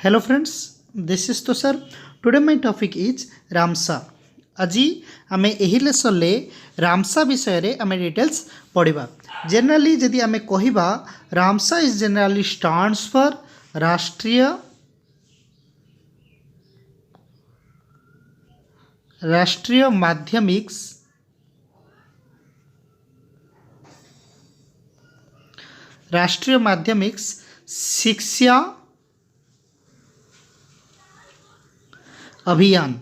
Hello friends, this is Tushar. Today my topic is Ramsa. আজি आमे एही lesson ले रामसा विषय रे आमे डिटेल्स पढ़िबा। जनरली यदि आमे कहिबा Ramsa is generally stands for राष्ट्रीय माध्यमिक शिक्षा अभियान।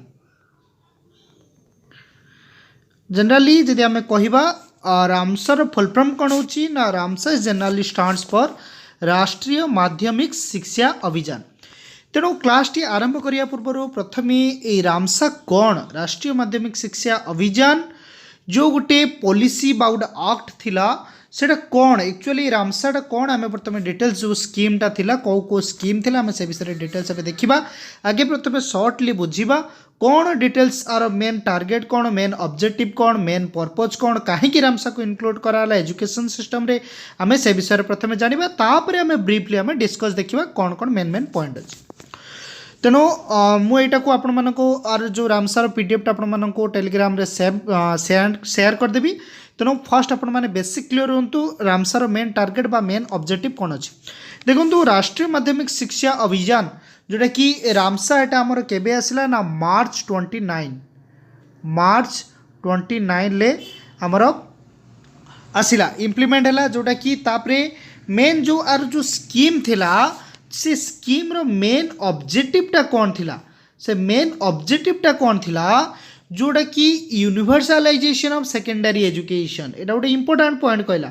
जनरली यदि आम कहिबा रामसर फुल फॉर्म कौन होची ना Ramsa is generally stands for राष्ट्रीय माध्यमिक शिक्षा अभियान। तेणु क्लास टी आरंभ करिया पूर्व प्रथमे ए रामसा कौन राष्ट्रीय माध्यमिक शिक्षा अभियान जो गोटे पॉलिसी बा गोटे एक्ट थिला सेटा कौन एक्चुअली रामसाटा कौन आम प्रथम डिटेल्स जो स्कीमटा थिला कौ स्कीम थिला आम से विषय डिटेल्स अबे देखिबा। आगे प्रथम शॉर्टली बुझिबा कौन डिटेल्स आर मेन टार्गेट कौन मेन ऑब्जेक्टिव कौन मेन पर्पज कौन कहीं रामसा को इनक्लूड कराला एजुकेशन सिस्टम रे आम से विषय प्रथम जानिबा तापरे आम ब्रीफली आम डिस्कस देखिबा कौन कौन मेन पॉइंट अछि। तेणु मुझा को आपण मानक आर जो रामसार पीडीएफ आपण मानक टेलीग्राम रे शेयर करदेवी। तेणु फर्स्ट आपण माने बेसिक क्लियर होंतु रामसार मेन टार्गेट बा मेन ऑब्जेक्टिव कौन अच्छी देखो। राष्ट्रीय माध्यमिक शिक्षा अभियान जोटा कि रामसा एटा आमर केबे आसिला ना मार्च 29 ले आमर आसिला इम्प्लीमेंट हैला जोटा कि तापरे मेन जो आर जो स्कीम थिला से स्कीम रो मेन ऑब्जेक्टिवटा कौन थिला से मेन ऑब्जेक्टिवटा कौन थिला जोटा कि यूनिवर्सलाइजेशन ऑफ सेकेंडरी एजुकेशन एटा गोटे इंपोर्टेंट पॉइंट कहला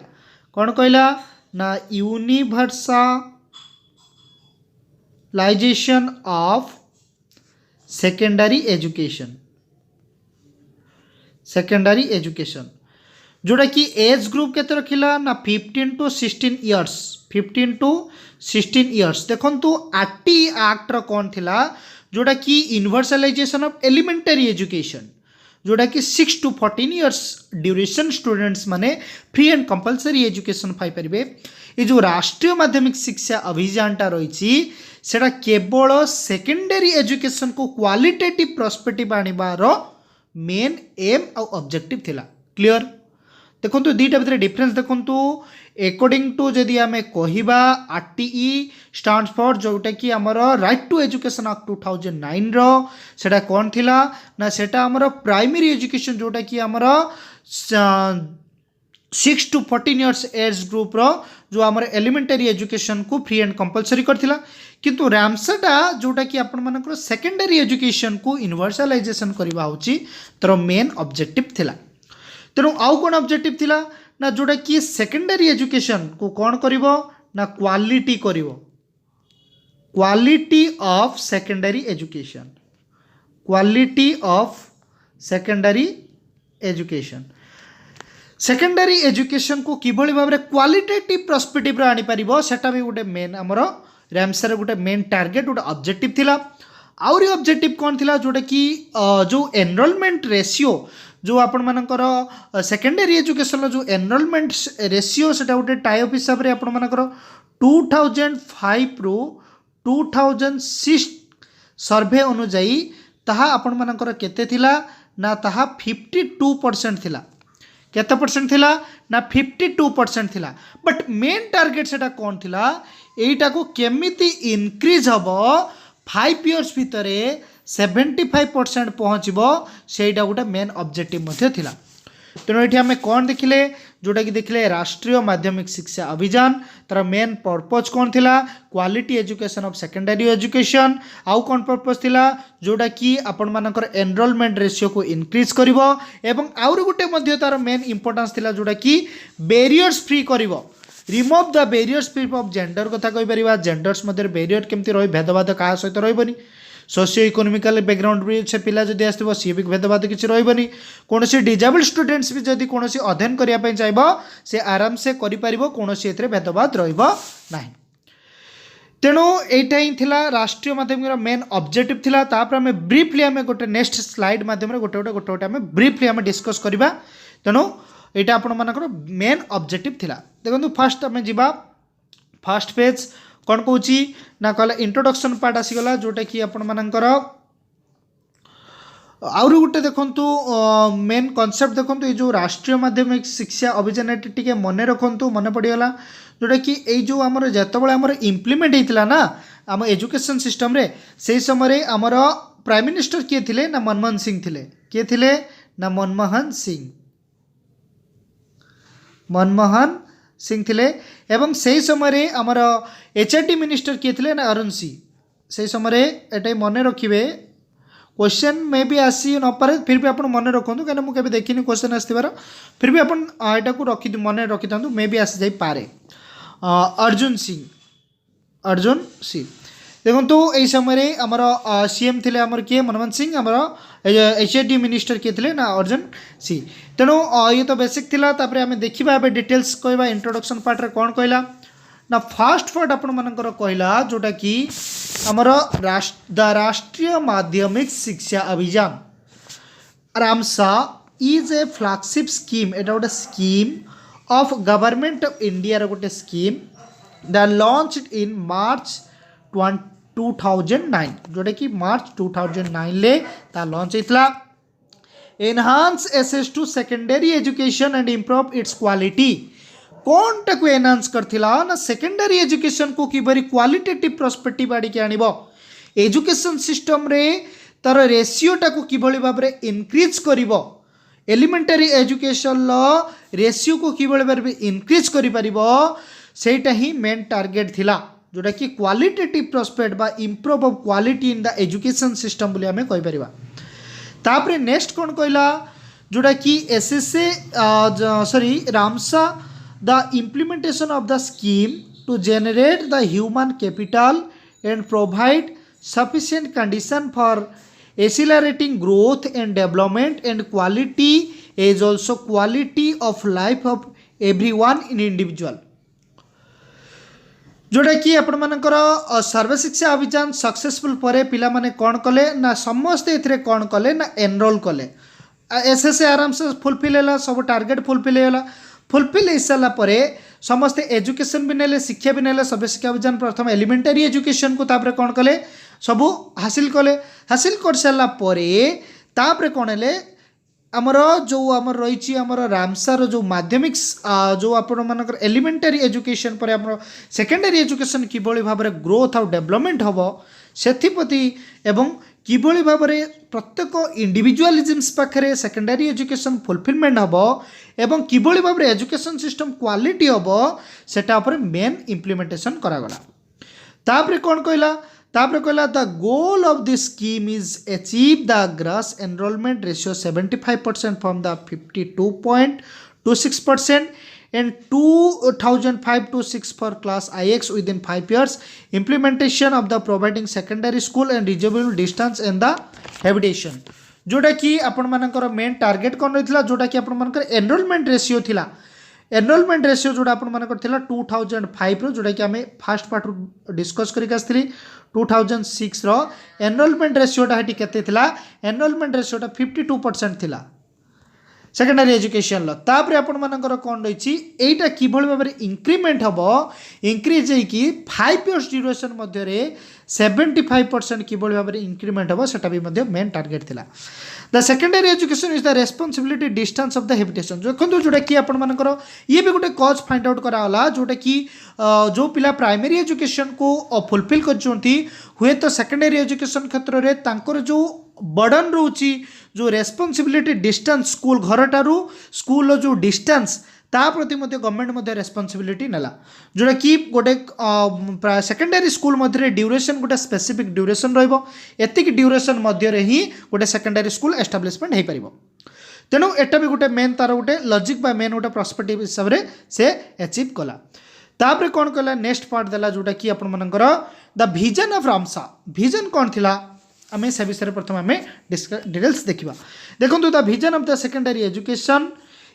कौन कहला ना यूनिवर्सलाइजेशन ऑफ सेकेंडरी एजुकेशन जोटा कि एज ग्रुप केते रखिला ना 15 to 16 इयर्स। देखंतु आरटी एक्ट रो कौन थिला जोटा कि यूनिवर्सलाइजेशन ऑफ एलिमेंटरी एजुकेशन जोटा कि 6 to 14 इयर्स ड्यूरेशन स्टूडेंट्स माने फ्री एंड कंपलसरी एजुकेशन पाई परिबे। ये जो राष्ट्रीय माध्यमिक शिक्षा अभियानटा रही सेटा केवल सेकेंडरी एजुकेशन को क्वालिटेटिव पर्सपेक्टिव आनिबार मेन एम और ऑब्जेक्टिव थिला। क्लियर देखो दुईटा भितर डिफरेंस देखो अकॉर्डिंग टू जदि आम कहिबा आरटीई स्टैंड्स फॉर जोटा कि आमर राइट टू एजुकेशन एक्ट 2009 रो सेटा कौन थिला ना सेटा आमर प्राइमरी एजुकेशन जोटा कि आमर 6 to 14 इयर्स एज ग्रुप रो जो आमर एलिमेंटरी एजुकेशन को फ्री एंड कंपलसरी करथिला। किंतु रामसाटा जोटा कि आपण मानकर सेकेंडरी एजुकेशन को यूनिवर्सलाइजेशन करबा होची तर मेन ऑब्जेक्टिव थिला। तेणु आउ कौन ऑब्जेक्टिव थिला ना जोटा कि सेकेंडरी एजुकेशन को कौन करिवो ना क्वालिटी करिवो क्वालिटी ऑफ सेकेंडरी एजुकेशन को किभली भाव में क्वालिटेटिव पर्सपेक्टिव आनी पारिबो सेटा भी गोटे मेन आमर रामसार गोटे मेन टार्गेट गोटे ऑब्जेक्टिव थिला। आउरी ऑब्जेक्टिव कौन थिला जोटा कि जो एनरोलमेंट रेशियो जो आपण मानकर सेकेंडरी एजुकेशन जो एनरोलमेंट रेशियो सेटा गोटे टाइप हिसाब रे आपण मानकर 2005 रो 2006 सर्वे अनुजाई ताहा आपण मानकर केते थिला ना ताहा 52% थिला। केते परसेंट थिला ना 52% थिला। बट मेन टार्गेट सेटा कौन थिला एटा को केमिति इनक्रीज हबो 5 इयर्स भितर 75% पहुँचबो सेटा गोटे मेन ऑब्जेक्टिव मध्य थिला। तेणु ये आम कौन देखिले जोटा कि देखिले राष्ट्रीय माध्यमिक शिक्षा अभियान तार मेन पर्पज कौन थिला quality education of secondary education आउ कौन पर्पज थिला जोटा कि आपण मानकर एनरोलमेंट रेशियो को इनक्रीज करिवो एवं आउर गोटे मध्य तार मेन इंपोर्टेंस थिला जोटा कि बैरियर्स फ्री करिवो remove the barriers free of gender कथा कहि परिबा जेंडर्स मध्य बैरियर केमती रही भेदभाव क्या सहित रही सोशियो इकोनॉमिकल बैकग्राउंड भी से पिला जदि आसो सी भी भेदभाव किसी रही कौन डिजेबल स्टूडेंट्स भी जदि कौन अध्ययन करने चाहिए से आराम से कौन भेदभाव रहा। तेणु यहीटा ही थिला राष्ट्रीय माध्यमिक मेन ऑब्जेक्टिव थिला। तापर आम ब्रीफली आम गोटे नेक्स्ट स्लाइड माध्यम गोटे आम ब्रीफली आम डिस्कस करवा। तेणु यहाँ आपण मानकर मेन ऑब्जेक्टिव थिला। देखो फास्ट आम जा फर्स्ट पेज कौन कौची ना कहला इंट्रोडक्शन पार्ट आसीगला जोटा कि आपण मानकर आउरी गोटे देखंतु मेन कॉन्सेप्ट देखंतु ये जो राष्ट्रीय माध्यमिक शिक्षा अभियान टी मन रखु मन पड़गला जोटा कि ये जो आमर जितेबाला आमर इम्प्लीमेंट होता ना आम एजुकेशन सिस्टम रे से समय आमर प्राइम मिनिस्टर किए थिले ना मनमोहन सिंह थिले किए थिले ना मनमोहन सिंह थिले एवं से समय आमर एचआरडी मिनिस्टर किए थिले ना अरुण सिंह से समय एटा मन रखिए क्वेश्चन मे भी आसी न पारे फिर भी आप मन रखु कहीं मुझे देखनी क्वेश्चन आसबार फिर भी आपटा को रखी मन रखी था मे भी आसी जापे अर्जुन सिंह देखो तो यही समय आमर सीएम थे आमर किए मनमोहन सिंह आमर एचआरडी मिनिस्टर किए थे ना अर्जुन सिंह तेणु ये तो बेसिक थिला तापर आम देखा डिटेल्स कहवा इंट्रोडक्शन पार्ट रे कौन कहला ना फास्ट पार्ट आपण मानकर कहला जोटा कि आमर द राष्ट्रीय Madhyamik Shiksha Abhiyan RMSA is a flagship scheme एटा गोटे scheme of government of India गोटे scheme the launched in March 2009 जोटा कि मार्च 2009 ले ता लॉन्च होता enhance access to secondary education and improve its quality कौन टाक एनहांस करथिला ना सेकेंडरी एजुकेशन को किबरी क्वालिटेटिव पर्सपेक्टिव आड़ी के आनिबो एजुकेशन सिस्टम रे तार रेशियो टाको किबळी भाबरे इनक्रीज करिवो एलिमेंटरी एजुकेशन लो रेशियो को किबळी भाबरे इनक्रीज करि परिबो सेटा ही मेन टार्गेट थिला जोटा कि क्वालिटेटिव प्रोस्पेक्ट बा improve of quality in the education system बोली आमे कहि परिबा तापरे नेक्स्ट कोन कहला जोटा कि SSA Ramsa the implementation of the scheme to generate the human capital and provide sufficient condition for accelerating growth and development and quality is also quality of life of everyone in individual जोटा कि आपण मानकर Sarva Shiksha Abhiyan successful परे पिला माने कौन कले ना समस्ते एथिरे कौन कले ना एनरोल कले एसएसए आराम से फुलफिल है सब टार्गेट फुलफिल है फुलफिल हो सारा पर समस्ते एजुकेशन भी नेले शिक्षा भी नेले सर्वशिक्षा अभियान प्रथम एलिमेंटरी एजुकेशन को तापर कौन कले सबू हासिल कर सारापर कौन है आमर जो आमर रही आमर रामसार जो माध्यमिक जो आपण मानकर एलिमेंटरी एजुकेशन पर आमर सेकेंडरी एजुकेशन किभली भाव में ग्रोथ और डेवलपमेंट हम सेप्रति एवं किभली भाव में प्रत्येक इंडिविजुअलिज्म्स पाखे सेकेंडरी एजुकेशन फुलफिलमेंट हम एवं किभली भाव में एजुकेशन सिस्टम क्वालिटी हम सेटा मेन इम्प्लीमेंटेशन करागला तापर कौन कहला the goal of this scheme is achieve the gross enrolment ratio 75% from the 52.26% and 2005 to 6 for class IX within 5 years implementation of the providing secondary school and reachable distance and the habitation जोटा कि आपण मानकर main target कौन रही जोटा कि आपण मानकर एनरोलमेंट रेशियो थिला एनरोलमेंट रेशियो जोटा आपण मानकर थिला 2005 रो जोटा कि आमे फास्ट पार्ट डिस्कस करिक आस्थिली 2006 रो एनरोलमेंट रेशियोटा हेटी केते थिला एनरोलमेंट रेशियोटा 52% थिला सेकेंडरी एजुकेशन लो तापर आपण मानकर कौन रही एटा किभली भाव में इंक्रीमेंट हम इंक्रीज होगी 5 इयर्स ड्यूरेशन मध्य 75% किभली भाव में इंक्रीमेंट हम सेटा भी मेन टार्गेट थिला the secondary education is the responsibility distance of the habitation देखो जोटा कि आपण मानकर ये भी गोटे कज फाइंड आउट कराला जोटा कि जो पिला प्राइमरी एजुकेशन को फुलफिल करछंती हुए तो सेकेंडरी एजुकेशन क्षेत्र में तांकर जो बर्डन रोची जो रेस्पॉन्सिबिलिटी डिस्टेंस स्कूल घर ठारू स्कूल जो डिस्टेंस ता प्रति गवर्नमेंट रेस्पॉन्सिबिलिटी नेला जोटा कि गोटे सेकेंडरी स्कूल मध्य ड्यूरेशन गोटे स्पेसिफिक ड्यूरेशन रहिबो एतिक ड्यूरेशन मध्य ही गोटे सेकेंडरी स्कूल एस्टाब्लिशमेंट हो पारिबो तेणु एटा भी गोटे मेन तार गोटे लॉजिक बा मेन गोटे पर्सपेक्टिव हिसाब से अचीव कला तापर कौन कला नेक्स्ट पार्ट देला जोटा कि आपण मानकर the vision of Ramsa vision कौन थिला आमे से विषय प्रथम आमे डिटेल्स देखिबा देखो the vision of the secondary education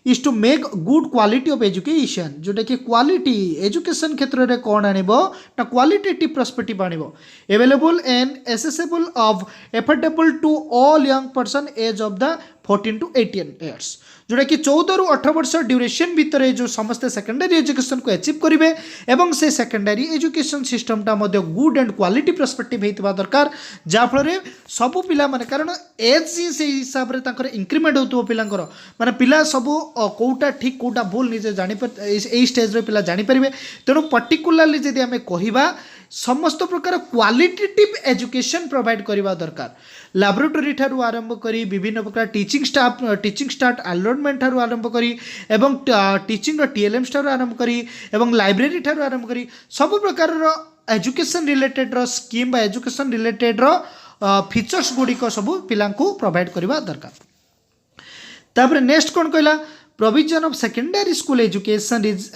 is to make good quality of education जोटा कि क्वालिटी एजुकेशन क्षेत्र में कौन आनिबो ना क्वालिटेटिव पर्सपेक्टिव आनिबो available and accessible of affordable to all young person age of the 14 to 18 years जोटा कि 14 रु 18 वर्ष ड्यूरेशन भितर जो समस्त सेकेंडरी एजुकेशन को अचीव करेंगे एवं से सेकेंडरी एजुकेशन सिस्टम टा गुड एंड क्वालिटी पर्सपेक्टिव होता दरकार जहाँफल सबू पिला माने कारण एज से हिसाब से इंक्रीमेंट हो पिलांकर माने पिला सबू कौटा ठीक कौटा भूल निजे जानी स्टेज रे पिला जानीपर तेणु पर्टिकुलाली जदि आम कहवा समस्त प्रकार क्वालिटेटिव एजुकेशन प्रोवाइड करवा दरकार लैबोरेटरी ठारू आरंभ करी विभिन्न प्रकार टीचिंग स्टाफ अलॉटमेंट ठारू आरंभ करी एवं टीचिंग टीएलएम ठारू आरंभ करी एवं लाइब्रेरी ठारू आरंभ करी सब प्रकार एजुकेशन रिलेटेड रो स्कीम बा एजुकेशन रिलेटेड रो फीचर्स गुड़िक सब पिलांकु प्रोवाइड करवा दरकार तापर नेक्स्ट कौन कहला provision of secondary school education is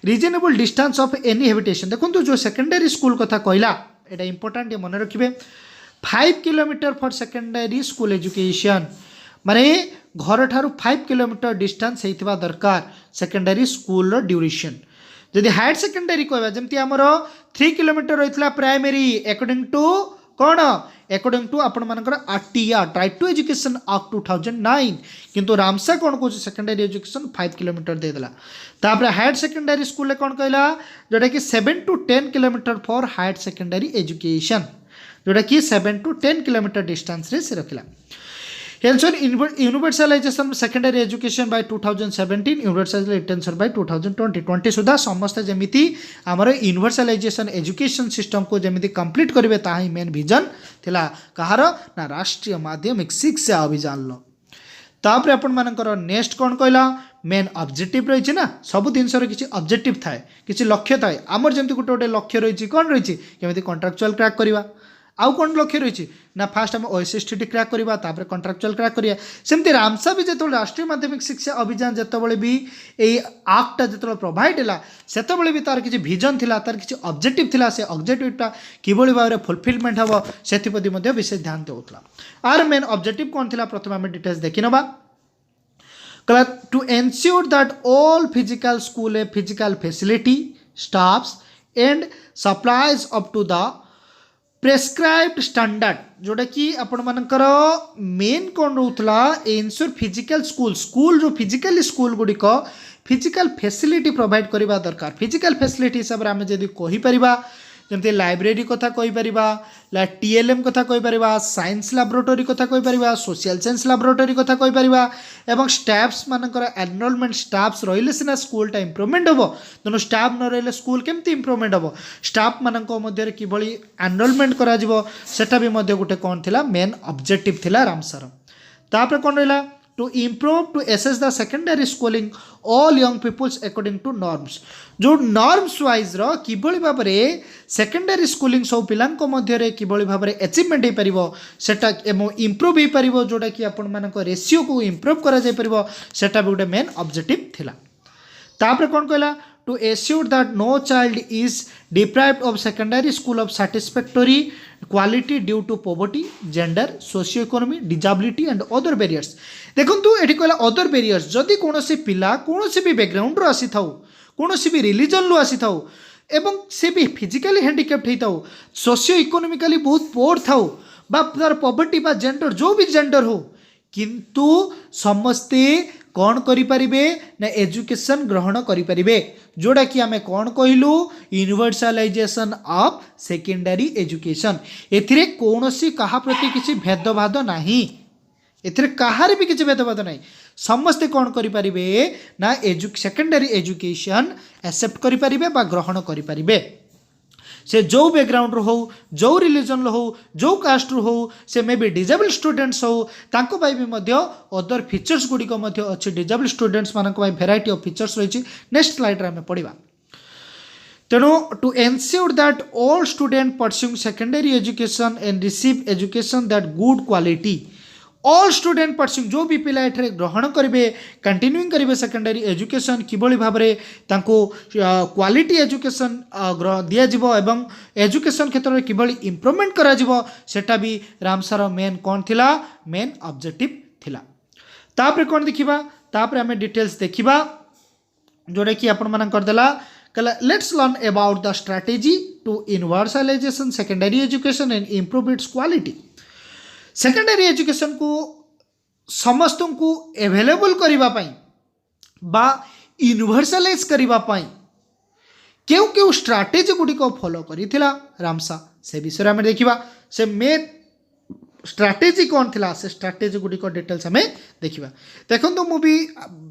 reasonable distance of any habitation देखो जो सेकेंडरी स्कूल कथा कहला एटा इंपोर्टेंट ये मन रखिए 5 kilometre for secondary school education माने घर ठारू 5 किलोमीटर डिस्टेंस होइथिबा दरकार सेकेंडरी स्कूल रो ड्यूरेशन जदि हायर सेकेंडरी कहबा जेमति हमरो 3 किलोमीटर होइतला प्राइमरी अकॉर्डिंग टू कौन अकॉर्डिंग टू आपण मानकर आरटीआर राइट टू एजुकेशन एक्ट 2009 किंतु रामसा कौन कह सेकेंडरी एजुकेशन 5 किलोमीटर देदेला तापर हायर सेकेंडरी स्कूल ले कौन कहला जोटा कि 7 to 10 kilometre for higher secondary education जोटा कि 7 to 10 किलोमीटर डिस्टेंस रे से रखिला Ensure universalization of secondary education by 2017, universalization by 2020. 20 सुधा समस्त जमिति आमर universalization education system को जमिति कंप्लीट करिवे ताहा ही मेन विजन थिला कहार ना राष्ट्रीय माध्यमिक शिक्षा अभियान लो तापर आपण मानकर नेक्स्ट कौन कहला मेन ऑब्जेक्टिव रही ना सब जिनसर किसी ऑब्जेक्टिव थाए किसी लक्ष्य थाए आमर जमती गोटे गोटे लक्ष्य रही कौन रही केमी कॉन्ट्राक्चुअल क्रैक करवा आउ कौन लक्ष्य रही ना फास्ट आम ओएसएसटी क्रैक करवा तापर कॉन्ट्राक्चुअल क्रैक करिया सेमती रामसा भी जो राष्ट्रीय माध्यमिक शिक्षा अभियान जितेबाला भी यही आक्टा जो प्रोवाइड है से भी तार किसी विजन थिला तार किसी ऑब्जेक्टिव थिला से ऑब्जेक्टिवटा किभली भाव में फुलफिलमेंट हम से विशेष ध्यान देउतला आर मेन ऑब्जेक्टिव कौन थिला प्रथम आम डिटेल्स देखि नबा to ensure that all physical school physical facility staffs and supplies up to the prescribed standard जोटा कि आपण मानकर मेन कौन रोला एनश्योर फिजिकल स्कूल जो फिजिकल स्कूल गुड़िक फिजिकल फैसिलिटी प्रोवाइड करवा दरकार फिजिकल फैसिलिटी हिसाब से आम जब कहीपर जमती लाइब्रेरी कथा कहीपर टीएलएम कथा कहीपर साइंस लैबोरेटरी कथा कहीपर सोशल साइंस लैबोरेटरी कथा कहीपर एवं स्टाफ्स मानकर एनरोलमेंट स्टाफ्स रहिले सिना स्कूलटा इम्प्रूवमेंट हम तेणु स्टाफ न रही स्कूल केमती इम्प्रूवमेंट हम स्टाफ मान मध्य किभली एनरोलमेंट करा भी मध्य गोटे कौन थिला मेन ऑब्जेक्टिव थिला रामसार तापर कौन रहा to improve to access the secondary schooling all young peoples according to norms जो नॉर्म्स वाइज रो किभली भाव में सेकेंडरी स्कूलिंग सब पिलांक मध्य किभली भाव में अचीवमेंट हो पारिबो सेटा एमो इम्प्रूव हो पारिबो जोटा कि आपण मानक रेशियो को इम्प्रूव करा जाय पारिबो सेटा भी गोटे मेन ऑब्जेक्टिव थिला तापर कौन कहला to assure that no child is deprived of secondary school of satisfactory quality due to poverty, gender, socio-economy, disability and other barriers. देखंतु एठी कहला other barriers जदि कोनोसी पिला कोनोसी भी बैकग्राउंड रो आसी थाउ कोनोसी भी रिलीजन लो आसी थाउ एवं से भी फिजिकली हैंडिकैप्ड हेई थाउ सोशियो इकोनॉमिकली बहुत पोर थाउ बा तार पॉवर्टी बा जेंडर जो भी जेंडर हो किंतु समस्ते कौन करिपारिबे ना एजुकेशन ग्रहण करिपारिबे जोड़ा कि आमे कौन कहलु यूनिवर्सलाइजेशन ऑफ सेकेंडरी एजुकेशन एथिरे कौनसी कहा प्रति किसी भेदभाव नाही एथिरे कहार भी किसी भेदभाव नाही समस्ते कौन करिपारिबे ना सेकेंडरी एजुकेशन एक्सेप्ट करिपारिबे बा ग्रहण करिपारिबे से जो बैकग्राउंड हो जो रिलीजन हो जो कास्ट हो से मे बी डिजेबल स्टूडेंट्स हो तांको भाई भी मध्य अदर फीचर्स गुड़िक अच्छे डिजेबल स्टूडेंट्स मानक भाई भेराइटी ऑफ फीचर्स रही नेक्स्ट स्लाइड रे हमें पढ़ा तेणु to ensure that all student pursuing secondary education and receive education that good quality all student pursuing जो भी पिला एठरे ग्रहण करेंगे कंटिन्यूइंग करेंगे सेकेंडरी एजुकेशन किभली भाव में तांको क्वालिटी एजुकेशन दिज्व एवं एजुकेशन क्षेत्र में किभली इम्प्रूवमेंट करा जिवो सेटा भी रामसार मेन कौन थिला मेन ऑब्जेक्टिव थिला तापर कौन देखिबा तापर हमें डिटेल्स देखिबा जोड़ा कि आपण मन करदेला कहला let's learn about the strategy to universalization secondary education and improve its quality secondary education को समस्त को एवेलेबल करने बा यूनिवर्सलाइज करने क्यों क्यों स्ट्राटेजी गुड़िक फॉलो करिथिला रामसा से विषय में देखा से मेन स्ट्राटेजी कौन थिला से स्ट्राटेजी गुड़िक डिटेल्स हमें देखा देखो तो मुझे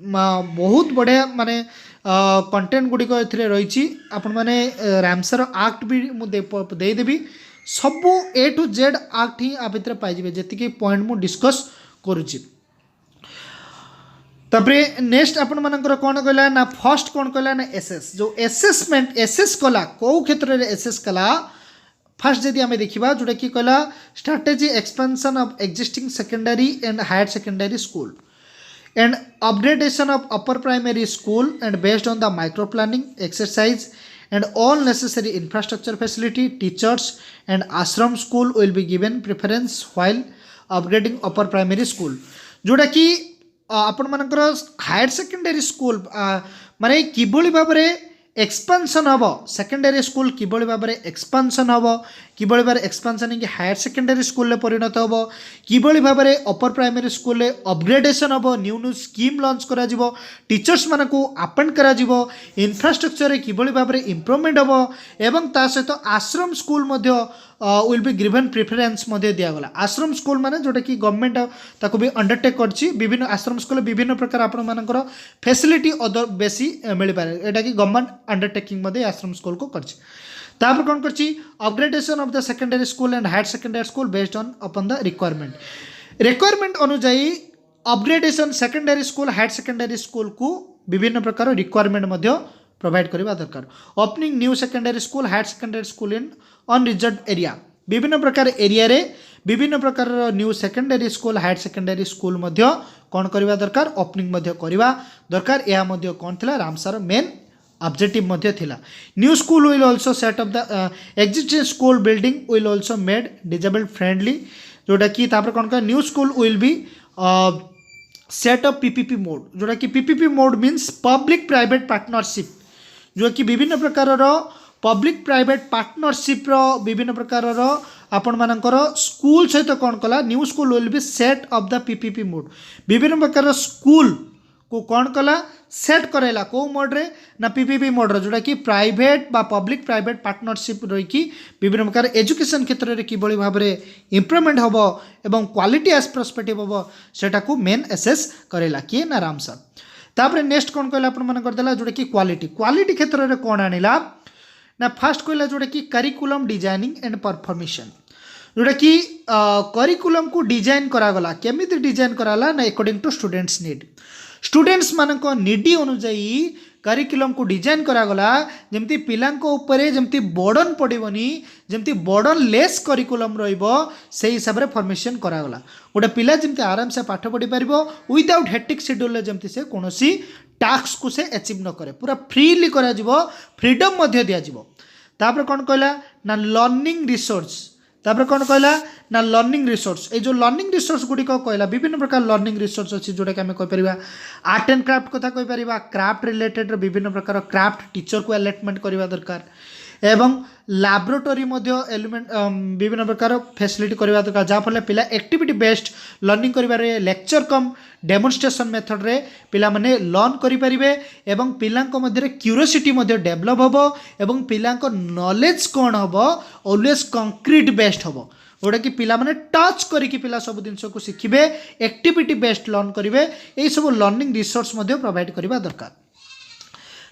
बहुत बढ़िया माने कंटेंट गुड़िक रही आपण मैंने रामसार आक्ट भी मुझे देदेवी सबू ए टू जेड आक्ट ही आ भितर पाइबे जी पॉइंट मु डिस्कस करुच्ची तापरे नेक्स्ट आपण मानकर कौन कहला ना फर्स्ट कौन कहला ना एसएस जो एसेसमेंट एसएस कला कौ क्षेत्र में एसएस कला फर्स्ट जदि आम देखा जोटा कि कहला strategy expansion of existing secondary and higher secondary school and upgradation of upper primary school and based on the micro planning exercise and all necessary infrastructure facility teachers and ashram school will be given preference while upgrading upper primary school जोटा कि आपण मानकर higher secondary school माने किभली भाव में expansion हम secondary school किभली भाव में एक्सपेंशन हम किभली भाव एक्सपेंशन कि हायर सेकेंडरी स्कूल परिणत हम किभली भाव में अपर प्राइमरी स्कूल अपग्रेडेशन हम न्यू न्यू स्कीम लॉन्च करा जिवो टीचर्स मान को अपॉइंट करा जिवो इंफ्रास्ट्रक्चर किभली भाव में इम्प्रूवमेंट हम एवं ता सहित ashram school will be given preference दिगला आश्रम स्कूल माने जोटा कि गवर्नमेंट ताको भी अंडरटेक करछि विभिन्न आश्रम स्कूल विभिन्न प्रकार आपण मानकर फैसिलिटी अदर बेसी मिल पारे एटा कि गवर्नमेंट अंडरटेकिंग आश्रम स्कूल को करछि तापर कौन करछि upgradation of the secondary school and higher secondary school based on अपन द रिक्वायरमेंट अनुजाई upgradation secondary school higher secondary school को विभिन्न प्रकार रिक्वायरमेंट प्रोवाइड करवा दरकार opening new secondary school higher secondary school in unreserve area विभिन्न प्रकार area रे विभिन्न प्रकार new secondary school higher secondary school कौन करवा दरकार ओपनिंग करवा दरकार यह कौन थिला रामसार मेन ऑब्जेक्टिव थिला new school will also set up the existing school building will also made disable friendly जोटा कि तापर कौन का new school will B set up PPP mode जोटा कि PPP mode means public private partnership जो कि विभिन्न प्रकार पब्लिक प्राइवेट पार्टनरशिप विभिन्न प्रकार आपण मानकर स्कूल सहित कौन कला new school will B set of the PPP mode विभिन्न प्रकार स्कूल को कौन कला सेट करेला को मोड रे ना पीपीपी मोड रे जोटा कि प्राइवेट बा पब्लिक प्राइवेट पार्टनरशिप रही कि विभिन्न प्रकार एजुकेशन क्षेत्र में किभली भाव में इम्प्रूवमेंट हम एवं क्वालिटी एज पर्सपेक्टिव हम सेटा को मेन एसेस करेला किए ना रामसा तापर नेक्स्ट कौन कहला आपण मन करदेला जोटा कि क्वालिटी क्षेत्र में कौन आनिला ना फास्ट कहला जोटा कि करिकुलम डिजाइनिंग एंड परफॉर्मेशन जोटा कि करिकुलम को डिजाइन करागला केमिति डिजाइन कराला ना according to students need students मानक निडी अनुजाई करिकुलम को डिजाइन करागला जमती पिलांको ऊपर जमती बर्डन पड़ोनी जमती बर्डन लेस करिकुलम रहिबो से हिसाब रे फॉर्मेशन करागला गोटे पिला जमती आराम से पाठ पढ़ी पारिबो विदाउट हेक्टिक शेड्यूल जमती से कोनोसी टास्क को से अचीव न करे पूरा फ्रीली करा जिवो फ्रीडम मध्य दिया जिवो तापर कौन कहला ना लर्निंग रिसोर्स तापर कौन कहला ना लर्निंग रिसोर्स ये जो लर्निंग रिसोर्स गुड़िक कहला विभिन्न प्रकार लर्निंग रिसोर्स अच्छी जोटा कि आम कहीपर आर्ट एंड क्राफ्ट कथा कहीपर क्राफ्ट रिलेटेड विभिन्न प्रकार क्राफ्ट टीचर को अलॉटमेंट करवा दरकार एवं लैबोरेटरी एलिमेंट विभिन्न प्रकार फैसिलिटी करवा दरकार जहाँफल पिला एक्टिविटी बेस्ड लर्निंग करिबारे लेक्चर कम डेमोन्स्ट्रेशन मेथड रे पिला माने लर्न करिपारिबे एवं पिलांको मध्य क्यूरियोसिटी डेभलप होबो एवं पिलांको नॉलेज कौन होबो ऑलवेज कंक्रीट बेस्ड होबो जोटा कि पिला माने टच करिकी पिला सब जिनस को शिखिबे एक्टिविटी बेस्ड लर्न करिवे एई सब लर्निंग रिसोर्स प्रोवाइड करवा दरकार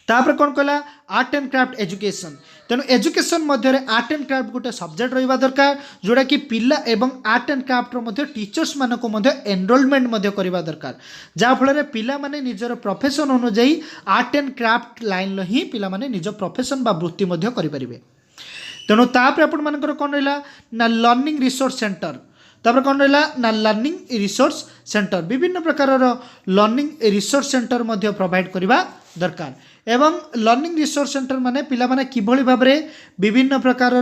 तापर कौन कहला आर्ट एंड क्राफ्ट एजुकेशन तेणु एजुकेशन मध्य आर्ट एंड क्राफ्ट गोटे सब्जेक्ट रहा दरकार जोटा कि पिला एवं आर्ट एंड क्राफ्ट टीचर्स मानक एनरोलमेंट करवा दरकार जहाँफल पिला माने निजर प्रोफेशन अनुजाई आर्ट एंड क्राफ्ट लाइन ही पिला माने निज प्रोफेशन बा वृत्ति करें तेणु तापर आपण मानकर कौन रहा ना लर्निंग रिसोर्स सेंटर तापर कौन रहा ना लर्निंग रिसोर्स सेंटर विभिन्न प्रकार लर्निंग रिसोर्स सेंटर प्रोवाइड करवा दरकार एवं लर्निंग रिसोर्स सेंटर माने पिला माने किभଳି भाबरे विभिन्न प्रकार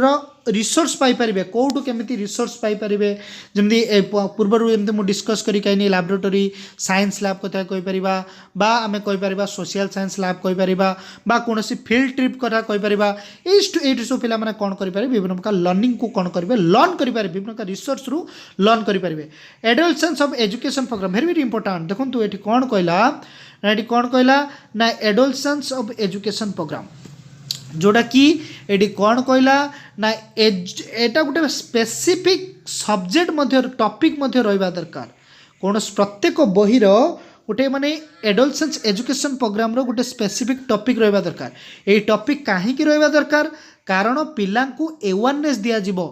रिसोर्स पाई परिबे कोठु केमिति रिसोर्स पाई परिबे जेमति पूर्वरु जेमति मु डिस्कस करी काइनी लैबोरेटरी साइंस लैब कथा कहि परिबा बा आमे कहि परिबा सोशल साइंस लैब कहि परिबा बा कोनोसी फील्ड ट्रिप कथा कहि परिबा एटु सो पिला माने कोन करि परिबे विभिन्न प्रकार लर्निंग को कोन करिवे लर्न करि परिबे विभिन्न प्रकार रिसोर्स रु लर्न करि परिबे adolescence of education programme very very important देखंतु एठी कोन कहला ना एठी कोन कहला ना एडोलसेंस ऑफ एजुकेशन प्रोग्राम जोड़ा कि एटी कौन कहला ना एटा गोटे स्पेसिफिक सब्जेक्ट मध्य टॉपिक मध्य रहिबा दरकार कौन प्रत्येक बहिर गोटे माने एडोलसेंस एजुकेशन प्रोग्राम रो गोटे स्पेसिफिक टॉपिक रहिबा दरकार एई टॉपिक काहे की रहिबा दरकार कारण पिलांकु अवेयरनेस दिया जिवो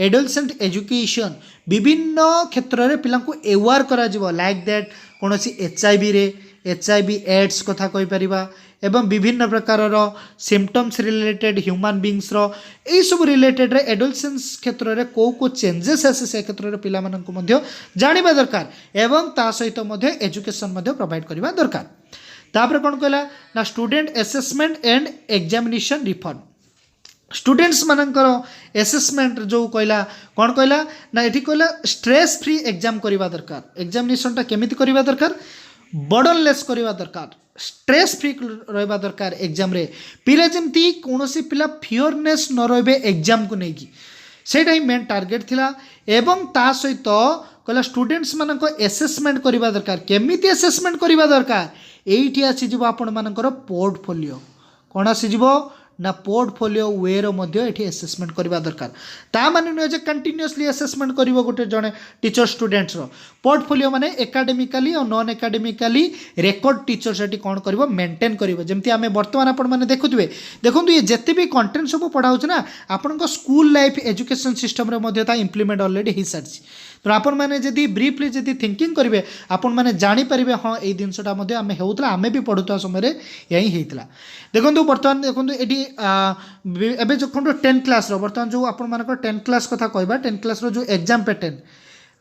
एडोलसेंट एजुकेशन विभिन्न क्षेत्र रे पिलांकु अवेयर करा जिवो लाइक दैट कोनोसी एचआईवी रे एचआईवी एड्स कथा कहि परिबा एवं विभिन्न प्रकार सिम्पटम्स रिलेटेड ह्यूमन बीइंग्स रो एई सब रिलेटेड रे एडोलसेंस क्षेत्र रे को चेंजेस आसे से क्षेत्र रे पिला माननको मध्य जानिबा दरकार एवं ता सहित मध्य एजुकेशन मध्य प्रोवाइड करिबा दरकार तापर कोन कहला ना student assessment and examination reform students मानकर असेसमेंट जो कहला कौन कहला ना एठी कहला स्ट्रेस फ्री एग्जाम करिबा दरकार एग्जामिनेशन टा केमिति करिबा दरकार बर्डनलेस करिबा दरकार स्ट्रेस फ्री रहिबा दरकार एग्जाम रे पिला जेमती कोनोसी पिला फियरनेस न रहिबे एग्जाम को नेकी सेटा ही मेन टार्गेट थिला एवं ता सहित कहला स्टूडेंट्स मानक असेसमेंट करिबा दरकार केमिति असेसमेंट करिबा दरकार एइठी आसी जिवो आपण मानकर पोर्टफोलियो कोन आसी जिवो ना पोर्टफोलियो वे रो मध्य एठी असेसमेंट करबा दरकार ता माने न जे कंटिन्यूअसली असेसमेंट करिवो गोटे जने टीचर स्टूडेंट्स रो पोर्टफोलियो माने एकेडमिकली और नॉन एकेडमिकली रेकॉर्ड टीचर सेठी कोन करिवो मेंटेन करिवो जेमति आमे वर्तमान आपण माने देखुतबे देखंतु ये जत्ते भी कंटेंट सब पढा होछ ना आपण को स्कूल लाइफ एजुकेशन सिस्टम रे मध्य ता इंप्लीमेंट ऑलरेडी हि सारछि तो आपण माने जदी ब्रीफली जदी थिंकिंग करिवे आपण माने जानि परिबे हां एई दिनसटा मध्य आमे हेउतला आमे भी पढुता समय रे यही हेइतला देखंतु वर्तमान देखंतु एडी एबे जो 10 क्लास रो वर्तमान जो आपण मानकर 10 क्लास कथा कहबा 10 क्लास रो जो एग्जाम पैटर्न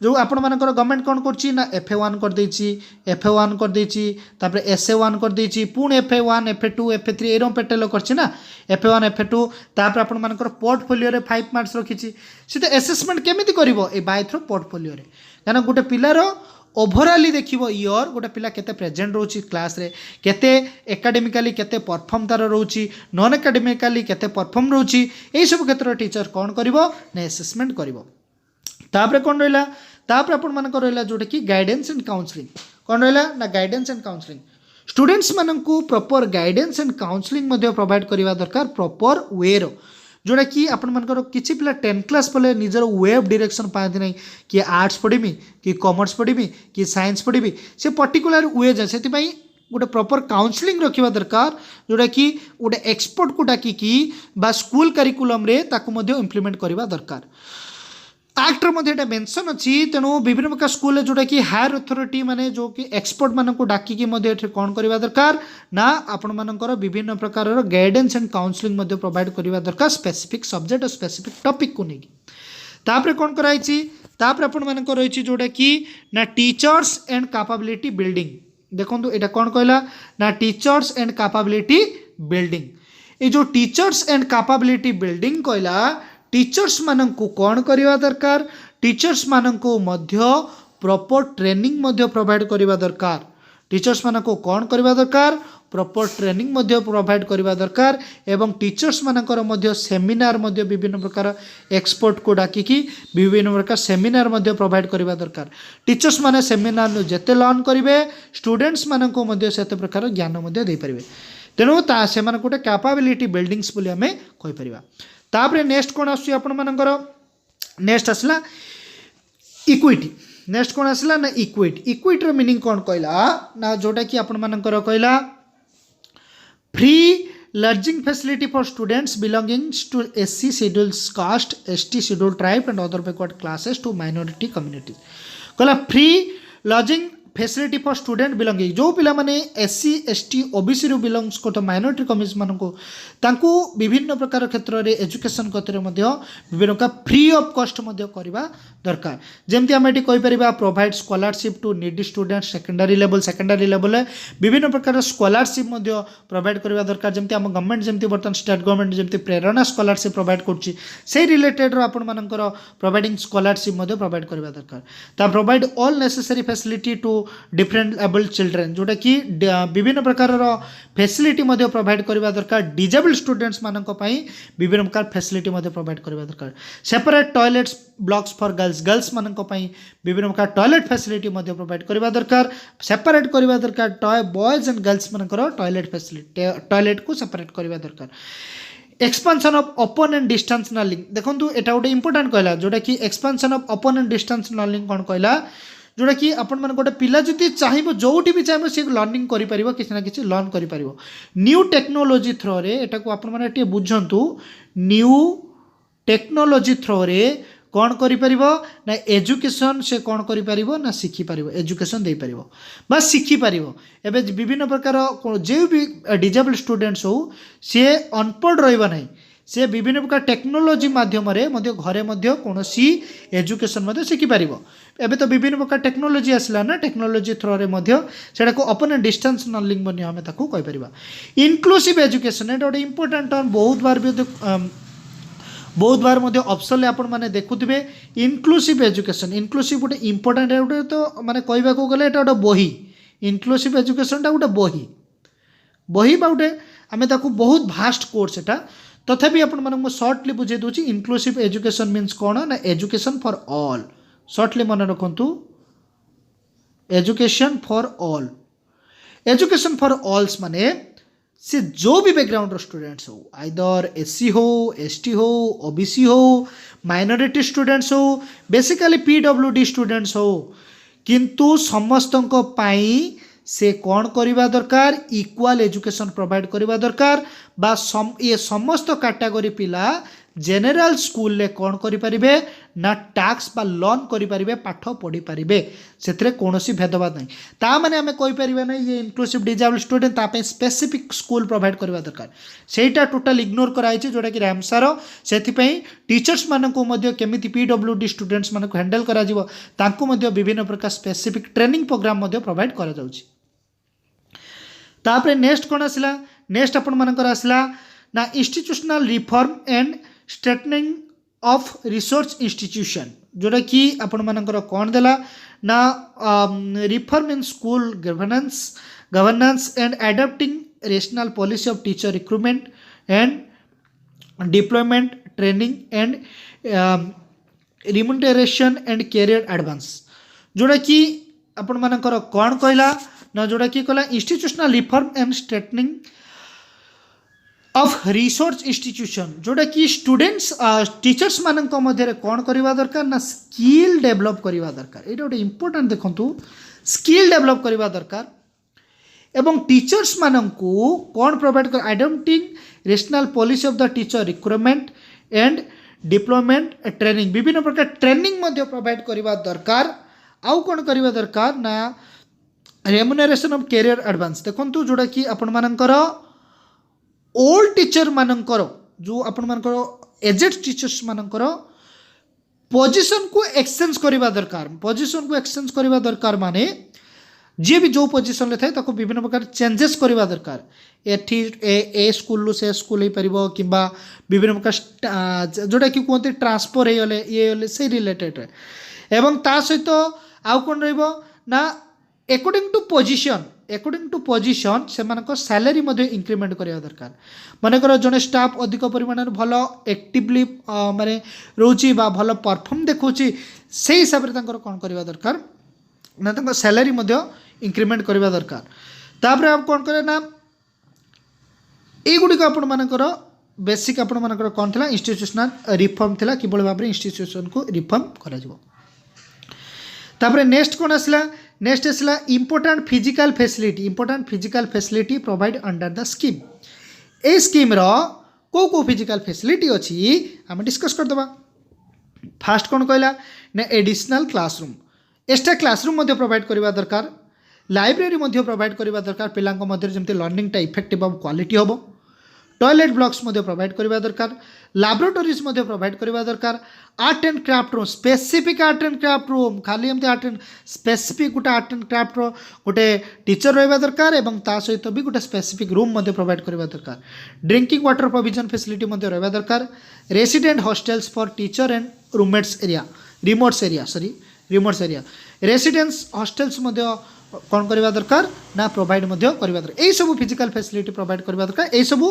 जो आपण मानकर गवर्नमेंट कोन करछि ना FA1 कर देछि FA1 कर देछि तापर SA1 कर देछि पुण FA1 FA2 FA3 arrow pattern करछि ना FA1 FA2 तापर आपण मानकर पोर्टफोलियो रे 5 मार्क्स रखिछि सिते असेसमेंट केमिति करबो ए बाय थ्रो पोर्टफोलियो रे काना गोटे पिलार ओभराली देखिबो ईयर गोटे पिला केते प्रेजेंट रोची क्लास रे केते एकेडमिकली केते परफॉर्म तार रोची नॉन एकेडमिकली केते परफॉर्म रोची एई सब क्षेत्र टीचर कोन करबो ने असेसमेंट करबो तापर कोन रहला तापर आपण मानकर रहला जोटे कि गाइडेंस एंड काउंसलिंग कोन रहला ना गाइडेंस एंड काउंसलिंग स्टूडेंट्स माननकु प्रॉपर गाइडेंस एंड काउंसलिंग मध्ये प्रोवाइड करबा दरकार प्रॉपर वे रो जोड़ा कि आपण मानकर किछि पिला 10 क्लास पले निजर वे ऑफ डायरेक्शन पाती नहीं कि आर्ट्स पढ़ी कि कॉमर्स पढ़ी कि साइंस पढ़ी से पर्टिकुलर वे जाए से गोटे प्रॉपर काउंसलिंग रखा दरकार जोड़ा कि गोटे एक्सपर्ट को डाकिकी बा स्कूल करिकुलम रे ताकू मध्य इंप्लीमेंट करबा दरकार एक्टर मध्य मेंशन अच्छी तेणु विभिन्न प्रकार स्कूल जोटा कि हायर अथॉरिटी माने जो कि एक्सपर्ट मान को डाकिकी मध्य कौन करबा दरकार ना आपण मानकर विभिन्न प्रकार guidance and counselling Madhya provide करबा दरकार स्पेसिफिक सब्जेक्ट और स्पेसिफिक टॉपिक को नहीं तापर कौन कराई तापर आपण मानकर रही जोटा कि ना टीचर्स एंड कैपेबिलिटी बिल्डिंग देखो यहाँ कौन कहला ना टीचर्स एंड कैपेबिलिटी बिल्डिंग ये जो टीचर्स एंड कैपेबिलिटी बिल्डिंग कहला टीचर्स मानंकु कौन करबा दरकार टीचर्स मानंकु मध्य प्रॉपर ट्रेनिंग मध्य प्रोवाइड करबा दरकार टीचर्स मानंकु कौन करबा दरकार प्रॉपर ट्रेनिंग मध्य प्रोवाइड करबा दरकार एवं टीचर्स मानकर मध्य सेमिनार मध्य विभिन्न प्रकार एक्सपर्ट को डाकिकी विभिन्न प्रकार सेमिनार मध्य प्रोवाइड करबा दरकार टीचर्स माने सेमिनार नु जेते लर्न करिवे स्टूडेंट्स मानंकु मध्य सेते प्रकार ज्ञान मध्य दे परिबे तेणु ता से मान गोटे कैपेबिलिटी बिल्डिंग्स बोली आमे कहि परिबा तापर नेक्स्ट कौन आसुची आपण मानकर नेक्स्ट आसला इक्विटी नेक्स्ट कौन आसला ना इक्विटी इक्विटी मीनिंग कौन कहला ना जोटा कि आपण मानकर कहला free lodging facility for students belongings to SC scheduled caste ST scheduled tribe and other backward classes to minority communities कहला free lodging facility for student belonging जो पिला माने एससी एसटी ओबीसी रु बिलोंग्स करता माइनॉरिटी कम्युनिटी माननको तांकू विभिन्न प्रकार क्षेत्र रे एजुकेशन कतरे मध्य विभिन्न का फ्री ऑफ कॉस्ट मध्य करबा दरकार जेमति हम एटी कहि परिबा provide scholarship to needy student secondary level विभिन्न प्रकार स्कॉलरशिप मध्य प्रोवाइड करबा दरकार जेमति हम गवर्नमेंट जेमति बर्तन स्टेट गवर्नमेंट जेमति प्रेरणा स्कॉलरशिप प्रोवाइड करछि से रिलेटेड रो आपण मानकर प्रोवाइडिंग स्कॉलरशिप मध्य प्रोवाइड करबा दरकार ता provide all necessary facility to different abled children जोटा कि विभिन्न प्रकार फैसिलिटी मध्य प्रोवाइड करबा दरकार डिजेबल्ड स्टूडेंट्स मानक पई विभिन्न प्रकार फैसिलिटी मध्य प्रोवाइड करबा दरकार separate toilets blocks for girls मानक पई विभिन्न प्रकार टॉयलेट फैसिलिटी मध्य प्रोवाइड करबा दरकार सेपरेट करबा दरकार टॉय बॉयज एंड गर्ल्स मानकर टॉयलेट फैसिलिटी टॉयलेट को सेपरेट करबा दरकार expansion of open and distance learning देखंतु एटा गोटे इंपोर्टेंट कहला जोटा कि expansion of open and distance learning कोन कहला जोटा कि आपण मन गोटे पिला जदि चाहिबो जोटी भी चाहिबो से लर्निंग करि परिबो किछ ना किछ लर्न करि परिबो न्यू टेक्नोलॉजी थ्रो रे एटा को आपण माने टे बुझंतु न्यू टेक्नोलॉजी थ्रो रे कौन करि परिबो ना एजुकेशन से कौन करि परिबो ना शिखि परिबो एजुकेशन दे परिबो बा शिखि परिबो एबे विभिन्न प्रकार जे भी डिजेबल स्टूडेंट्स हो से अनपढ़ रहइबो नै से विभिन्न प्रकार टेक्नोलॉजी माध्यम रे मध्य घरे मध्य कोनोसी एजुकेशन मध्य शिखि परिबो एबे तो विभिन्न प्रकार टेक्नोलॉजी आसला ना टेक्नोलॉजी थ्रो रे मध्य सेटा को ओपन एंड डिस्टेंस लर्निंग बनी हमें ताकू कहि परिबा इनक्लूसिव एजुकेशन एटा गोटे इंपोर्टेंट टर्म बहुत बार मध्य ऑप्शन आपण माने देखुथिबे इनक्लूसिव एजुकेशन इनक्लूसिव गोटे इंपोर्टेंट गोटे तो माने कहबा को गले एटा गोटे बही इनक्लूसिव एजुकेशन टा गोटे बही बा गोटे आमे ताकू बहुत भास्ट कोर्स एटा तथापि आपण माने शॉर्टली बुझे दोची इनक्लूसिव एजुकेशन मीन्स कोन ना एजुकेशन फॉर ऑल शॉर्टली मन रखंतु एजुकेशन फॉर ऑल्स माने से जो भी बैकग्राउंड स्टूडेंट्स हो आइदर एससी हो एसटी हो ओबीसी हो माइनॉरिटी स्टूडेंट्स हो बेसिकली पीडब्ल्यूडी स्टूडेंट्स हो किंतु समस्तंको पाई से कौन करबा दरकार इक्वाल एजुकेशन प्रोवाइड करबा दरकार बा ये समस्त कैटेगरी पिला जेनरल स्कूल ले कौन करि परिबे ना टैक्स बा लोन करि परिबे पाठ पढ़ी परिबे सेतरे कोनोसी भेदभाव नहीं ता माने हमें कहि परिबे नै ये इंक्लूसिव डिजेबल स्टूडेंट ता पे स्पेसिफिक स्कूल प्रोवाइड करबा दरकार सेटा टोटल इग्नोर कराई छै जोटा कि रैमसार सेथि पई टीचर्स मानको मध्य केमिति पीडब्ल्यूडी स्टूडेंट्स मानको हैंडल करा जिवो तांको मध्य विभिन्न प्रकार स्पेसिफिक ट्रेनिंग प्रोग्राम मध्य प्रोवाइड करा जाउछि तापरे नेक्स्ट कोन आसला नेक्स्ट अपन मानकर आसला ना institutional reform and strengthening of research institution जोटा कि आपण मानकर कौन देला ना reform in school governance and adopting rational policy of teacher recruitment and deployment training and remuneration and career advance जोटा कि आपण मानकर कौन कहला ना जोटा कि कहला institutional reform and strengthening of research institution जोटा कि स्टूडेंट्स टीचर्स मानक मध्य कौन करवा दरकार ना स्किल डेवलप करवा दरकार ये गोटे इंपोर्टेंट देखंतु स्किल डेवलप करवा दरकार एवं टीचर्स मानक कौन प्रोवाइड कर आइडेंटिंग rational policy of the teacher recruitment and deployment training विभिन्न प्रकार ट्रेनिंग मध्य प्रोवाइड करवा दरकार आउ कौन करवा दरकार ना रेम्यूनरेशन ऑफ कैरियर एडवांस देखंतु जोटा कि आपण मानकर ओल्ड टीचर मानकर जो आपण मानकर एजेड टीचर्स मानकर पोजीशन को एक्सचेंज करवा दरकार माने जी भी जो पोजीशन ले थाए ताको विभिन्न प्रकार चेंजेस करवा दरकार एठी ए स्कूल लो से स्कूल हे परिबो किबा विभिन्न प्रकार जोटा कि कोनते ट्रांसफर हे गले ये से रिलेटेड एवं ता सहित आउ कोन रहइबो ना अकॉर्डिंग टू पोजीशन से मानक सैलरी मध्य इंक्रीमेंट करवा दरकार मानकर जने स्टाफ अधिक परिमाण भल एक्टिवली माने रोची बा भल परफॉर्म देखौची से हिसाब रे तांकर कोन करवा दरकार ना तांकर सैलरी मध्य इंक्रीमेंट करवा दरकार तापरे आप कोन करे ना ए गुडी को आपण मानकर बेसिक आपण मानकर कोन थिला इंस्टीट्यूशनल रिफॉर्म थिला किबळ भाबरे इंस्टीट्यूशन को रिफॉर्म करा जिवो तापरे नेक्स्ट कोन आसला नेक्स्ट आसला important physical facility provide under the scheme ए स्कीम रो को फिजिकल फैसिलिटी अच्छी आम डिस्कस करदे फास्ट कौन कहला ना additional classroom extra classroom provide करवा दरकार लाइब्रेरी मध्य प्रोवाइड करबा दरकार पिलांक मध्य जेमति लर्निंग टा इफेक्टिव और क्वालिटी होबो टॉयलेट ब्लॉक्स मध्य प्रोवाइड करबा दरकार लैबोरेटरीज मध्य प्रोवाइड करबा दरकार art and craft room specific art and craft room खाली एमती आर्ट एंड स्पेसिफिक गोटे आर्ट एंड क्राफ्ट रो गोटे टीचर रहिबा दरकार एवं ता सहित भी गोटे स्पेसिफिक रूम मध्य प्रोवाइड करबा दरकार ड्रिंकिंग वाटर प्रोविजन फैसिलिटी मध्य रहिबा दरकार resident hostels for teacher and roommates area remotes area residence hostels मध्य कौन करवा दरकार ना प्रोवाइड मध्य करवा दरकार यही सब फिजिकल फैसिलिटी प्रोवाइड करवा दरकार यही सब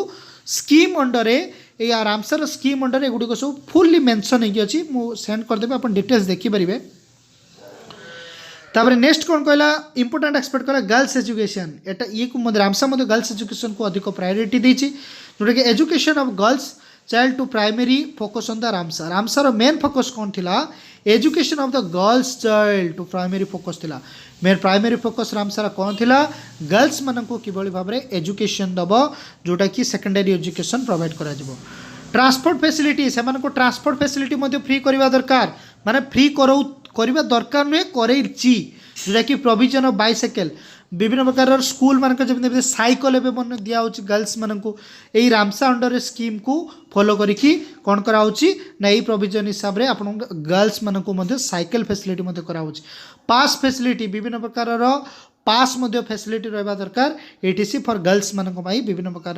स्कीम अंडर ये रामसर स्कीम अंडर एगुड़िक सब फुल्ली मेंशन होगी मु सेंड करदेबे अपन डिटेल्स देखिपारे तापर नेक्स्ट कौन कहला इंपोर्टेंट एक्सपेक्ट कला गर्ल्स एजुकेशन एटा ये को रामसा मध्य गर्ल्स एजुकेशन को अधिक प्रायोरिटी देछि जोटा कि education of girls child to primary focus on the रामसार मेन फोकस कौन थिला education of the girls child to primary focus थिला मेन प्राइमरी फोकस रामसार कौन थिला गर्ल्स मानक किभली भाव में एजुकेशन दब जोटा कि सेकेंडरी एजुकेशन प्रोवाइड करा जिवो ट्रांसपोर्ट फैसिलिटी से ट्रांसपोर्ट फैसिलिटी मध्य फ्री करवा दरकार माने फ्री करवा दरकार नुहे करैछि जोटा कि प्रोविजन ऑफ बाइसाइकेल विभिन्न प्रकार स्कूल मानक जमी साइकल एवं मन दिया गर्ल्स मानक यही रामसा अंडर स्कीम को फॉलो करिकी कौन कराउछि ना यही प्रोविजन हिसाब से आपन गर्ल्स मानक साइकेल फैसिलिटी कराउछि पास फैसिलिटी विभिन्न प्रकार पास फैसिलिटी रहा दरकार एटीसी फॉर गर्ल्स मानक विभिन्न प्रकार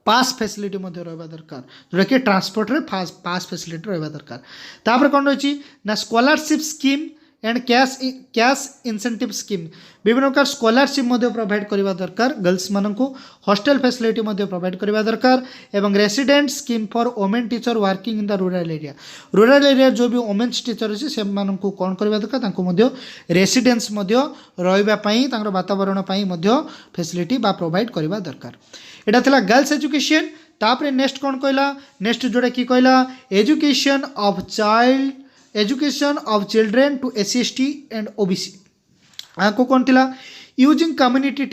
पास फैसिलिटी रहा दरकार जोटा कि ट्रांसपोर्ट रे पास फैसिलिटी रहा दरकार तापर कौन रही ना scholarship scheme and cash incentive scheme विभिन्न प्रकार स्कॉलरशिप प्रोवाइड करवा दरकार गर्ल्स मानक हॉस्टल फैसिलिटी प्रोवाइड करवा दरकार एवं resident scheme for women teacher working in the rural area जो भी वोमेन्स टीचर अच्छे से कौन करवा दरकार रेसिडेंस रही वातावरण फैसिलिटी बा प्रोवाइड करवा दरकार एटा थिला गर्ल्स एजुकेशन तापर नेक्स्ट कौन कहला नेक्स्ट जोड़ा कि कहला education of children to SC/ST and OBC आंको कौन थिला यूजिंग कम्युनिटी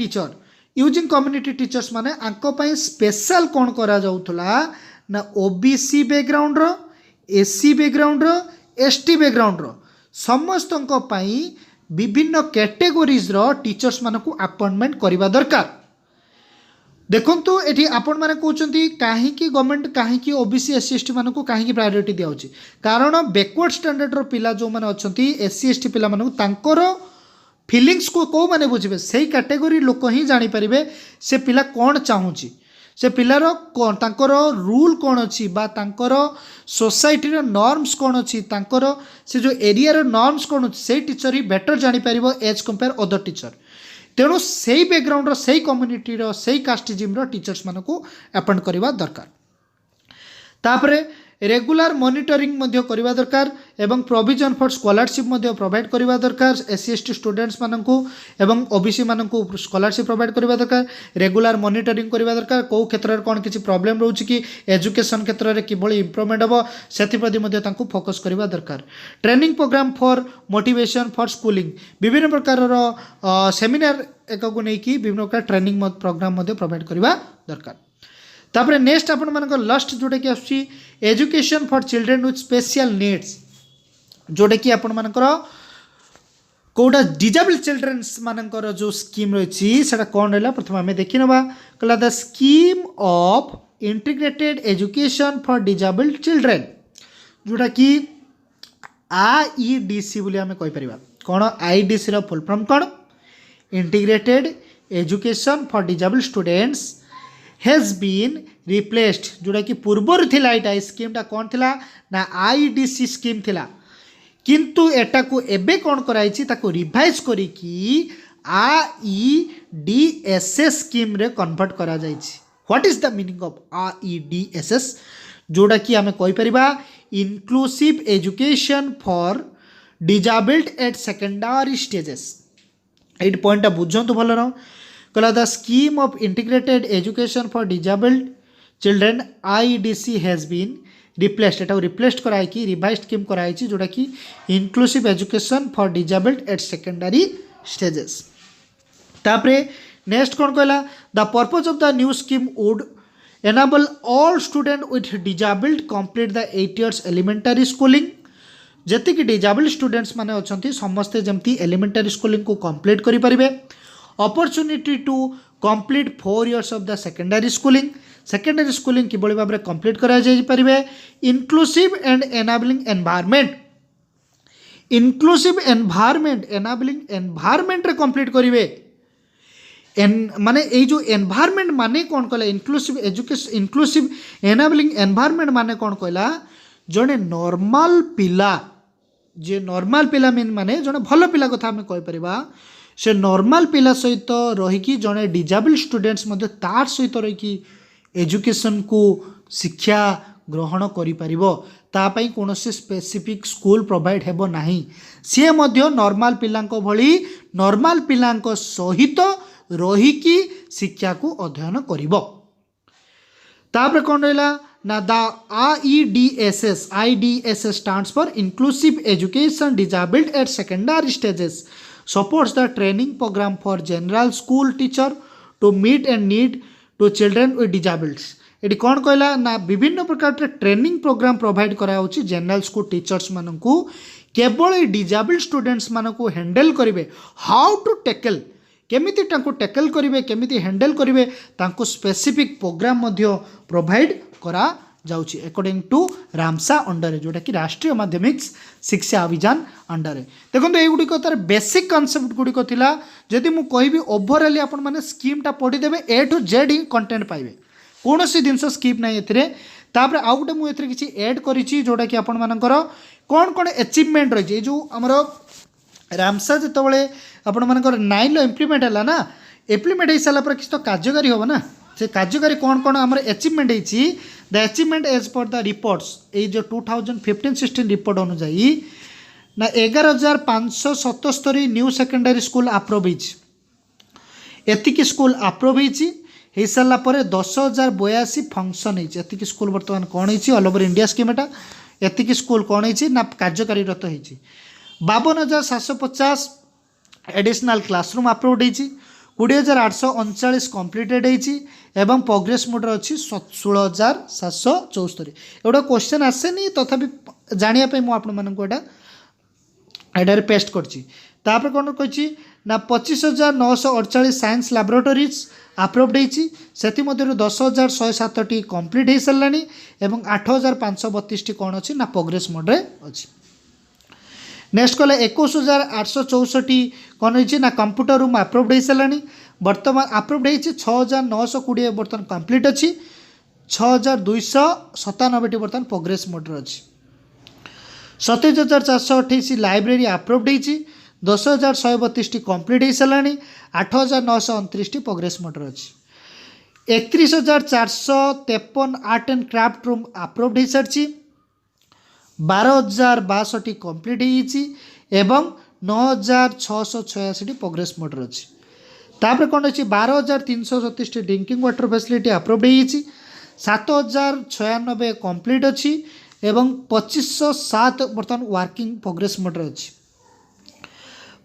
टीचर्स माने आंको पई स्पेशल कौन करा जाउथला ना OBC बैकग्राउंड रो SC बैकग्राउंड रो ST बैकग्राउंड रो समस्त पई विभिन्न कैटेगोरीज रो टीचर्स मानकु अपॉइंटमेंट करबा दरकार देखंतु एठी आपण माने कहउचंती काहे कि गवर्नमेंट काहे कि OBC SC/ST मानकु काहे कि प्रायोरिटी दियाउची कारण बैकवर्ड स्टैंडर्ड रो पिला जो माने अछंती SC/ST पिला मानकु तांकर फीलिंग्स को को माने बुझिबे सेही कैटेगरी लोक ही जानि परिबे से पिला कोन चाहूची से पिलार कोन तांकर रूल कोन अछि बा तांकर सोसाइटी रो नॉर्म्स कोन अछि तांकर से जो एरिया रो नॉर्म्स कोन अछि से टीचर ही बेटर जानि परिबो एज कंपेयर अदर टीचर तेणु से बैकग्राउंड से कम्युनिटी से कास्टिजिम टीचर्स मानक अपॉइंट करवा दरकार तापरे रेगुलर मॉनिटरिंग करवा दरकार एवं प्रोविजन फॉर स्कॉलरशिप प्रोवाइड करवा दरकार SC/ST स्टूडेंट्स मानक एवं OBC मानक स्कॉलरशिप प्रोवाइड करवा दरकार रेगुलर मॉनिटरिंग करवा दरकार कौ क्षेत्र में कौन किसी प्रॉब्लम रोचे कि एजुकेशन क्षेत्र में किभली इंप्रूवमेंट हम से फोकस करवा दरकार training program for motivation for schooling विभिन्न प्रकार सेमिनार एक नहीं विभिन्न प्रकार ट्रेनिंग प्रोग्राम प्रोवाइड करवा दरकार तापर नेक्स्ट आपण मानक लास्ट जोटा कि आसुची education for children with special needs जोटा कि आपण मानकर कोटा डिजेबल चिल्ड्रेन्स मानकर जो स्कीम रही है कौन रहा प्रथम आम देखी ना कहला the scheme of integrated education for disabled children जोटा कि IEDC बोली आम कहीपर कौन IEDC रो फुल फॉर्म कौन integrated education for disabled students has been replaced जोटा कि पूर्वर थिला एटा स्कीमटा कौन थिला ना IEDC स्कीम थिला किंतु एटा को एबे कौन कराइछि ताको रिवाइज करी कि IEDSS स्कीम रे कन्वर्ट करा जाइछि what is the meaning of IEDSS जोटा कि आमे कहि परिबा inclusive education for disabled at secondary stages at point बुझंतु भलो न कहला the scheme of integrated education for disabled children IEDC has been replaced एटा रिप्लेस्ड कराई कि रिवाइज्ड स्कीम कराई जोटा कि inclusive education for disabled at secondary stages तापरे नेक्स्ट कौन कहला the purpose of the new scheme would enable all student with disabled complete the 8 years elementary schooling जेतिक डिजेबल स्टूडेंट्स माने अछंती समस्ते जमती एलिमेंटरी स्कूलिंग को कंप्लीट करि परिबे opportunity to complete 4 years of the secondary schooling किभଳି भाबरे कंप्लीट करा जाई परिबे इंक्लूसिव एंड एनाबलिंग एनवायरनमेंट रे कंप्लीट करिवे माने ए जो एनवायरनमेंट माने कौन कहला inclusive education inclusive enabling environment माने कौन कहला जड़े नॉर्मल पिला जे नॉर्मल पिला मीन माने जड़े भल पिला कथा आम कहीपर से नॉर्मल पिला सहित रहीकि जड़े डिजेबल स्टूडेंट्स मध्य तार सहित रहीकि एजुकेशन को शिक्षा ग्रहण करिपरिबो तापाई कौन स्पेसिफिक स्कूल प्रोवाइड हेबो नाही सी मध्य नॉर्मल पिलांको भली नॉर्मल पिलांको सहित रहीकि शिक्षा को अध्ययन करिबो तापर कौन रहा ना the IDSS stands for Inclusive Education Disabled at Secondary Stages supports the training program for general school teacher to meet and need to children with disabilities ये कौन कहला ना विभिन्न प्रकार ट्रेनिंग प्रोग्राम प्रोवाइड कराउछि जनरल स्कूल टीचर्स मानकू केवल disable students मानकू हैंडल करिवे हाउ टू टैकल केमिति तांको टैकल करिवे केमिति हैंडल करिवे तांको स्पेसिफिक प्रोग्राम मध्य प्रोवाइड करा जाउछि अकॉर्डिंग टू रामसा अंडर जोटा कि राष्ट्रीय माध्यमिक शिक्षा अभियान अंडर देखो ये गुड़िक तार बेसिक कॉन्सेप्ट गुड़िक थिला जदि मु कहबी ओवरऑल आपण माने स्कीमटा पढ़ी देबे ए टू जेड ही कंटेंट पाइबे कौन सी जिनस स्कीप ना तापर आउ गोटे मुझे किसी एड करी जोटा कि आपण मानकर कौन कौन अचिवमेंट रही जो आमर रामसा जिते आपण मानकर 9 इम्प्लीमेंट है ना इम्प्लीमेंट हो सारापर किसी तो कार्यकारी हम ना से कार्यकारी कौन कौन आम अचिवमेंट होती the achievement as per the reports ये जो 2015-16 रिपोर्ट अनुजाई ना 11,577 न्यू सेकेंडरी स्कूल अप्रूव होती स्कूल अप्रूव हो सारा 10,082 फंक्शन होती स्कूल बर्तमान कौन होती ऑल ओवर इंडिया स्कीम एति स्कूल कौन होती ना कार्यकारीरत होती 52,750 एडिशनल क्लासरूम अप्रूव्ड होती 20,839 कंप्लीटेड एवं प्रोग्रेस मोड अच्छी 16,774 एगुड़ा क्वेश्चन आसेनी तथापि जानापी मुझे एटार पेस्ट कर कौन कही ना 25,948 साइंस लैबोरेटरीज अप्रूव्ड होती से 10,107 कंप्लीट हो सारा और 8,532 कौन अच्छी ना प्रोग्रेस मोड्रे अच्छी नेक्स्ट कहला 21,864 कौन होती ना कंप्यूटर रूम अप्रूव्ड हो सारा बर्तमान अप्रूव्ड होती 6,920 बर्तमान कंप्लीट अच्छी 6,297 बर्तमान प्रोग्रेस मोड्रे अच्छी 27,428 लाइब्रेरी अप्रूव्ड होती 10,132 कंप्लीट हो सारा 8,929 प्रोग्रेस मोड्रे अच्छी 31,453 art and craft room approved हो सारी 12,062 कंप्लीट होती एवं 9,686 प्रोग्रेस मोड्रे अच्छी तापर कौन अच्छी 12,337 ड्रिंकिंग वाटर फैसिलिटी अप्रूव्ड होती 7,096 कंप्लीट अच्छी एवं 2,507 बर्तमान वर्किंग प्रोग्रेस मोड्रे अच्छी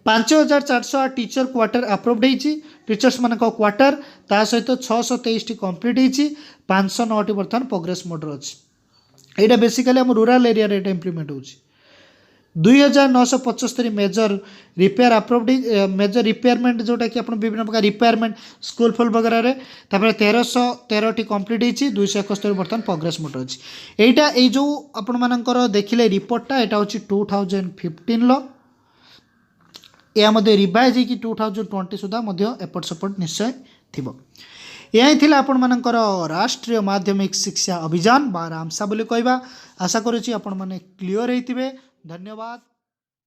5,408 टीचर क्वार्टर अप्रूव्ड होती टीचर्स मान क्वार्टर ता सहित 623 कंप्लीट होती 509 बर्तमान प्रोग्रेस मोड्रे अच्छी यहाँ बेसिकली आम रूराल एरिया रे इम्प्लीमेंट हो 2,975 major repair approved major repairment जोटा कि विभिन्न प्रकार रिपेयरमेंट स्कूल फुल वगैरह 1,313 कंप्लीट होती 271 बर्तमान प्रोग्रेस मोड अच्छी यहाँ ये जो आपण मानकर देखिले रिपोर्टा यहाँ हूँ 2015 या रिवाइज होगी 2020 सुधा एपट सपट निश्चय थी यही थिला आपण मानकर राष्ट्रीय माध्यमिक शिक्षा अभियान बा रामसा बोली कहवा आशा करुच्ची आपण माने क्लियर होइतिबे धन्यवाद।